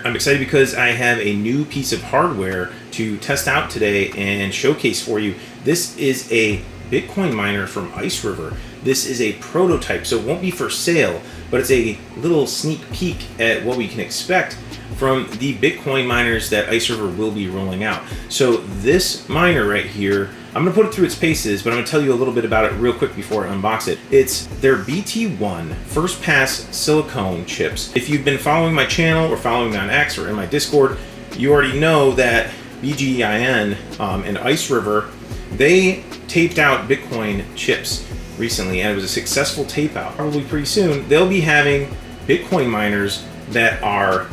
I'm excited because I have a new piece of hardware to test out today and showcase for you. This is a Bitcoin miner from Iceriver. This is a prototype, so it won't be for sale, but it's a little sneak peek at what we can expect from the Bitcoin miners that Iceriver will be rolling out. So this miner right here, I'm gonna put it through its paces, but I'm gonna tell you a little bit about it real quick before I unbox it. It's their BT1 first pass silicone chips. If you've been following my channel or following me on X or in my Discord, you already know that BGIN and Iceriver, they taped out Bitcoin chips recently, and it was a successful tape out. Probably pretty soon, they'll be having Bitcoin miners that are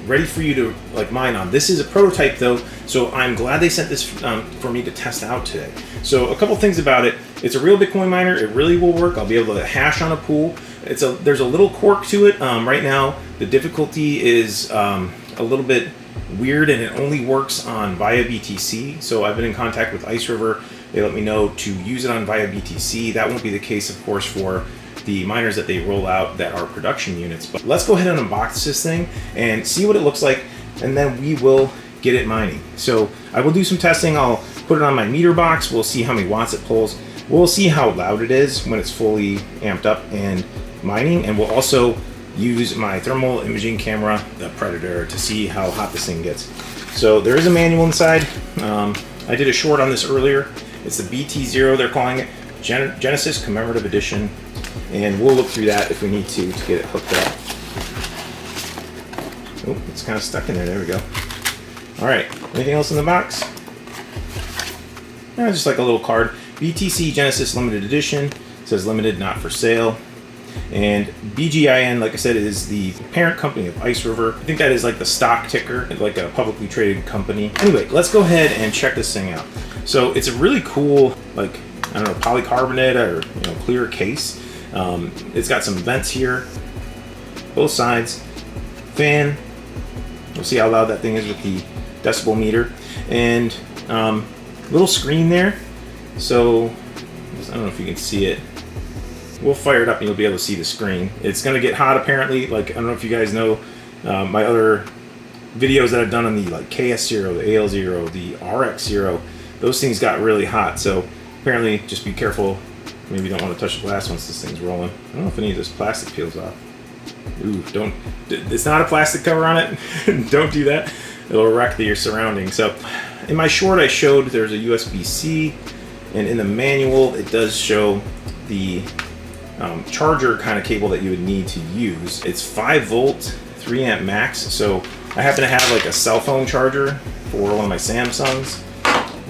ready for you to mine on. This is a prototype though, so I'm glad they sent this for me to test out today. So a couple things about it. It's a real Bitcoin miner. It really will work. I'll be able to hash on a pool. There's a little quirk to it. Right now, the difficulty is a little bit weird, and it only works on via BTC. So I've been in contact with Iceriver. They let me know to use it on via BTC. That won't be the case, of course, for the miners that they roll out that are production units. But let's go ahead and unbox this thing and see what it looks like, and then we will get it mining. So I will do some testing. I'll put it on my meter box. We'll see how many watts it pulls. We'll see how loud it is when it's fully amped up and mining, and we'll also use my thermal imaging camera, the Predator, to see how hot this thing gets. So there is a manual inside. I did a short on this earlier. It's the BT0, they're calling it, Genesis Commemorative Edition. And we'll look through that if we need to get it hooked up. Oh, it's kind of stuck in there. There we go. All right. Anything else in the box? Just like a little card. BTC Genesis Limited Edition. It says limited, not for sale. And BGIN, like I said, is the parent company of Iceriver. I think that is like the stock ticker, like a publicly traded company. Anyway, let's go ahead and check this thing out. So it's a really cool, I don't know, polycarbonate or clear case. It's got some vents here, both sides, fan. We'll see how loud that thing is with the decibel meter, and little screen there. So I don't know if you can see it. We'll fire it up and you'll be able to see the screen. It's going to get hot apparently. I don't know if you guys know my other videos that I've done on the KS0, the AL0, the RX0. Those things got really hot. So apparently, just be careful. Maybe you don't want to touch the glass once this thing's rolling. I don't know if any of this plastic peels off. Ooh, don't. It's not a plastic cover on it. Don't do that. It'll wreck your surroundings. So in my short, I showed there's a USB-C, and in the manual, it does show the charger kind of cable that you would need to use. It's 5 volt, 3 amp max. So I happen to have a cell phone charger for one of my Samsungs.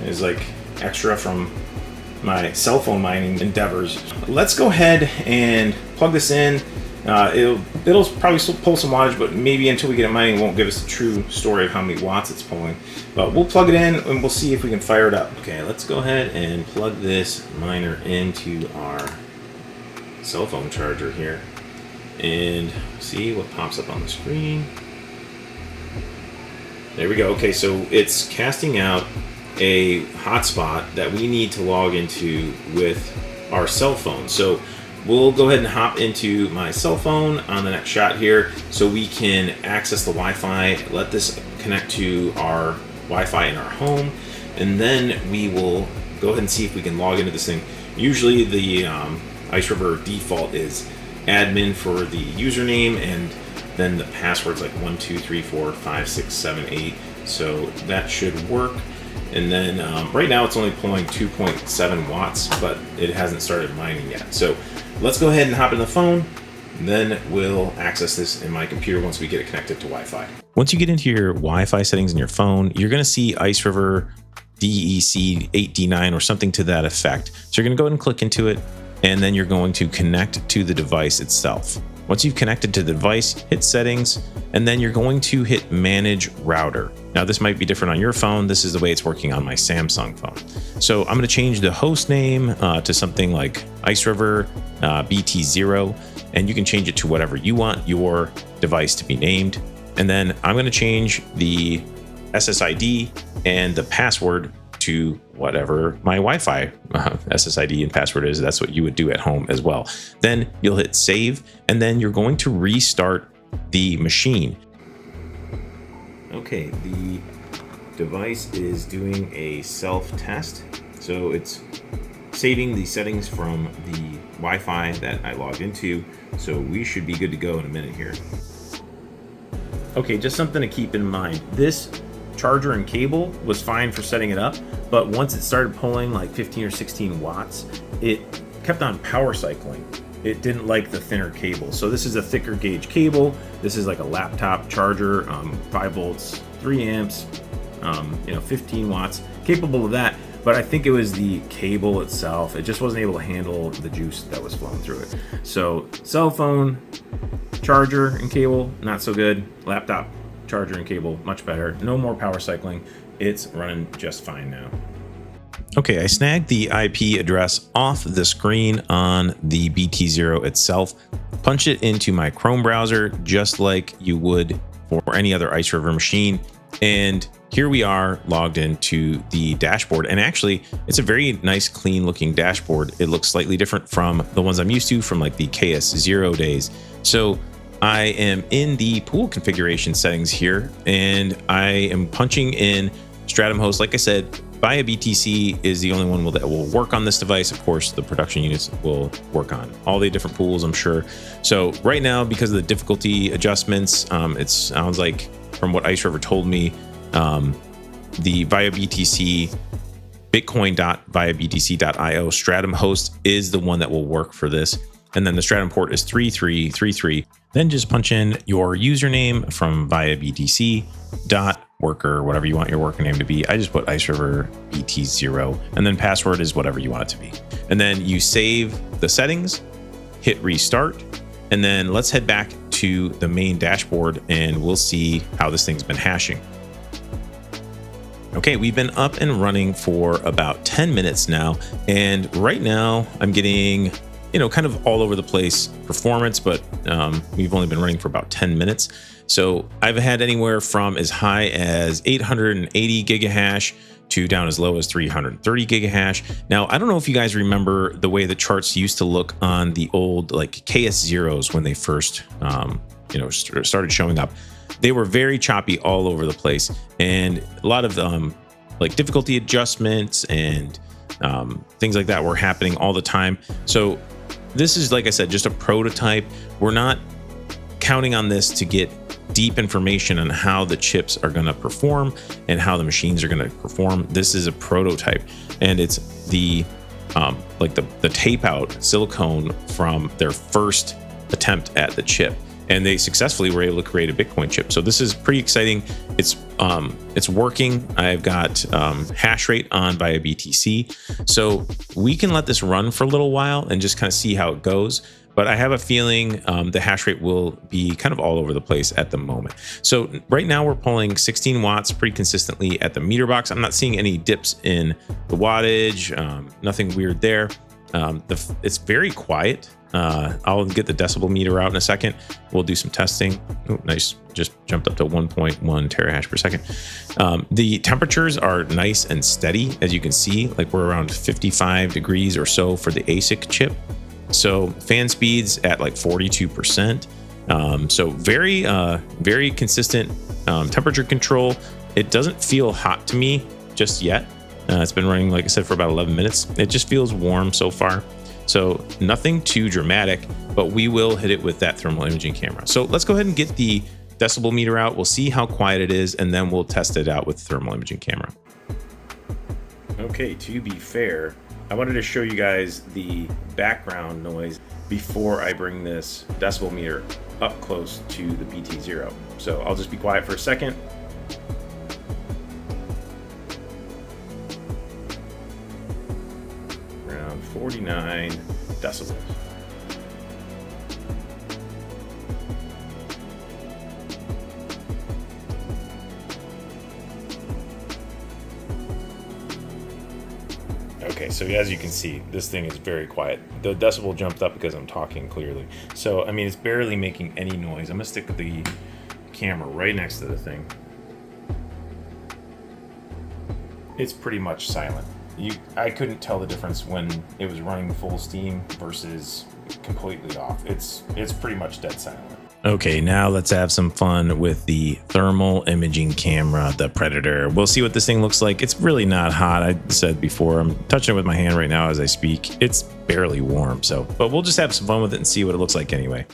It's extra from my cell phone mining endeavors. Let's go ahead and plug this in. It'll probably still pull some wattage, but maybe until we get it mining, it won't give us the true story of how many watts it's pulling. But we'll plug it in and we'll see if we can fire it up. Okay, let's go ahead and plug this miner into our cell phone charger here and see what pops up on the screen. There we go. Okay, so it's casting out a hotspot that we need to log into with our cell phone. So we'll go ahead and hop into my cell phone on the next shot here so we can access the Wi-Fi, let this connect to our Wi-Fi in our home, and then we will go ahead and see if we can log into this thing. Usually the Iceriver default is admin for the username, and then the password's 1 2 3 4 5 6 7 8. So that should work. And then right now it's only pulling 2.7 watts, but it hasn't started mining yet. So let's go ahead and hop in the phone, and then we'll access this in my computer once we get it connected to Wi-Fi. Once you get into your Wi-Fi settings in your phone, you're going to see Iceriver DEC 8D9 or something to that effect. So you're going to go ahead and click into it, and then you're going to connect to the device itself. Once you've connected to the device, hit settings, and then you're going to hit manage router. Now this might be different on your phone. This is the way it's working on my Samsung phone. So I'm going to change the host name to something like Iceriver BT0, and you can change it to whatever you want your device to be named. And then I'm going to change the SSID and the password to whatever my Wi-Fi SSID and password is. That's what you would do at home as well. Then you'll hit save, and then you're going to restart the machine. Okay, the device is doing a self-test, so it's saving the settings from the Wi-Fi that I logged into, so we should be good to go in a minute here. Okay, just something to keep in mind. This charger and cable was fine for setting it up, but once it started pulling like 15 or 16 watts, it kept on power cycling. It didn't like the thinner cable. So this is a thicker gauge cable. This is like a laptop charger, 5 volts, 3 amps, 15 watts, capable of that. But I think it was the cable itself. It just wasn't able to handle the juice that was flowing through it. So cell phone, charger and cable, not so good. Laptop, charger and cable, much better. No more power cycling. It's running just fine now. Okay, I snagged the IP address off the screen on the BT0 itself, punched it into my Chrome browser just like you would for any other Iceriver machine, and here we are logged into the dashboard. And actually, it's a very nice, clean looking dashboard. It looks slightly different from the ones I'm used to from like the KS0 days. So I am in the pool configuration settings here, and I am punching in Stratum host. Like I said, Via BTC is the only one that will work on this device. Of course, the production units will work on all the different pools, I'm sure. So right now, because of the difficulty adjustments, it sounds like from what Iceriver told me, the Via BTC Bitcoin.viabtc.io Stratum host is the one that will work for this. And then the Stratum port is 3333. Then just punch in your username from Via BTC .worker, whatever you want your worker name to be. I just put Iceriver BT0, and then password is whatever you want it to be. And then you save the settings, hit restart, and then let's head back to the main dashboard and we'll see how this thing's been hashing. Okay, we've been up and running for about 10 minutes now, and right now I'm getting kind of all over the place performance, but we've only been running for about 10 minutes. So I've had anywhere from as high as 880 gigahash to down as low as 330 gigahash. Now, I don't know if you guys remember the way the charts used to look on the old like KS0s when they first started showing up. They were very choppy all over the place, and a lot of like difficulty adjustments and things like that were happening all the time. So this is, like I said, just a prototype. We're not counting on this to get deep information on how the chips are going to perform and how the machines are going to perform. This is a prototype, and it's the the tape out silicone from their first attempt at the chip, and they successfully were able to create a Bitcoin chip. So this is pretty exciting. It's working. I've got Hashrate on via BTC, so we can let this run for a little while and just kind of see how it goes. But I have a feeling the hash rate will be kind of all over the place at the moment. So right now we're pulling 16 watts pretty consistently at the meter box. I'm not seeing any dips in the wattage, nothing weird there. It's very quiet. I'll get the decibel meter out in a second. We'll do some testing. Oh, nice. Just jumped up to 1.1 terahash per second. The temperatures are nice and steady. As you can see, like we're around 55 degrees or so for the ASIC chip. So fan speeds at like 42%. So very consistent temperature control. It doesn't feel hot to me just yet. It's been running, like I said, for about 11 minutes. It just feels warm so far. So nothing too dramatic, but we will hit it with that thermal imaging camera. So let's go ahead and get the decibel meter out. We'll see how quiet it is, and then we'll test it out with the thermal imaging camera. Okay, to be fair, I wanted to show you guys the background noise before I bring this decibel meter up close to the BT0. So I'll just be quiet for a second. Around 49 decibels. Okay, so as you can see, this thing is very quiet. The decibel jumped up because I'm talking clearly. So, I mean, it's barely making any noise. I'm gonna stick the camera right next to the thing. It's pretty much silent. I couldn't tell the difference when it was running full steam versus completely off. It's pretty much dead silent. Okay, now let's have some fun with the thermal imaging camera, the Predator. We'll see what this thing looks like. It's really not hot. I said before, I'm touching it with my hand right now as I speak. It's barely warm, but we'll just have some fun with it and see what it looks like anyway.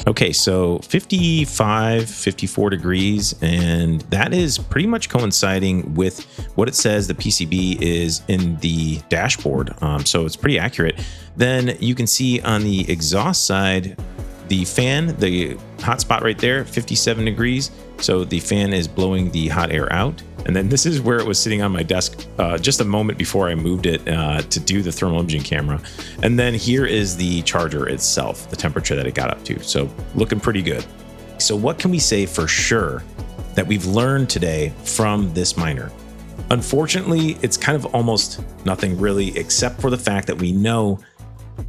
Okay, so 55, 54 degrees, and that is pretty much coinciding with what it says the PCB is in the dashboard. So it's pretty accurate. Then you can see on the exhaust side, the fan, the hot spot right there, 57 degrees. So the fan is blowing the hot air out. And then this is where it was sitting on my desk just a moment before I moved it to do the thermal imaging camera. And then here is the charger itself, the temperature that it got up to. So looking pretty good. So what can we say for sure that we've learned today from this miner? Unfortunately, it's kind of almost nothing really, except for the fact that we know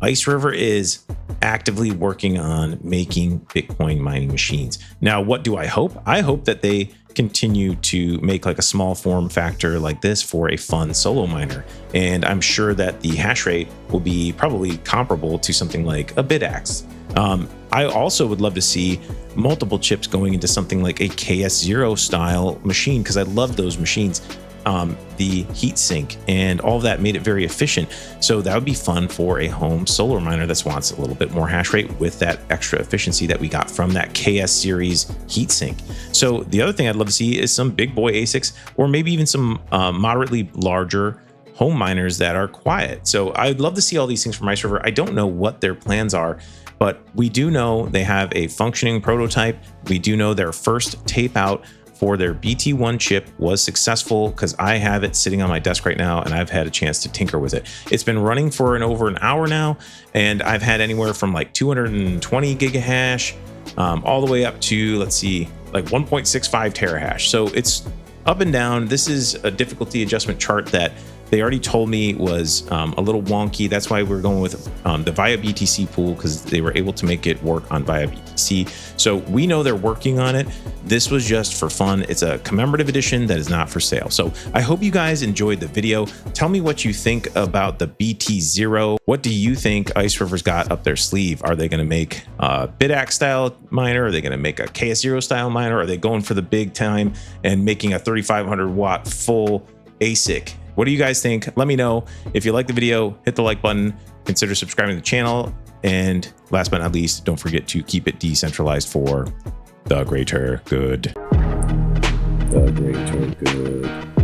Iceriver is actively working on making Bitcoin mining machines. Now, what do I hope? I hope that they continue to make like a small form factor like this for a fun solo miner. And I'm sure that the hash rate will be probably comparable to something like a BitAxe. I also would love to see multiple chips going into something like a KS0 style machine, because I love those machines. The heat sink and all of that made it very efficient. So that would be fun for a home solar miner that wants a little bit more hash rate with that extra efficiency that we got from that KS series heat sink. So the other thing I'd love to see is some big boy ASICs, or maybe even some moderately larger home miners that are quiet. So I'd love to see all these things from Iceriver. I don't know what their plans are, but we do know they have a functioning prototype. We do know their first tape out for their BT1 chip was successful, because I have it sitting on my desk right now and I've had a chance to tinker with it. It's been running for over an hour now, and I've had anywhere from like 220 gigahash all the way up to, let's see, like 1.65 terahash. So it's up and down. This is a difficulty adjustment chart that they already told me was a little wonky. That's why we're going with the Via BTC pool, because they were able to make it work on Via BTC. So we know they're working on it. This was just for fun. It's a commemorative edition that is not for sale. So I hope you guys enjoyed the video. Tell me what you think about the BT0. What do you think Iceriver's got up their sleeve? Are they going to make a BitAxe style miner? Are they going to make a KS0 style miner? Are they going for the big time and making a 3,500 watt full ASIC? What do you guys think? Let me know. If you like the video, hit the like button, consider subscribing to the channel, and last but not least, don't forget to keep it decentralized for the greater good. The greater good.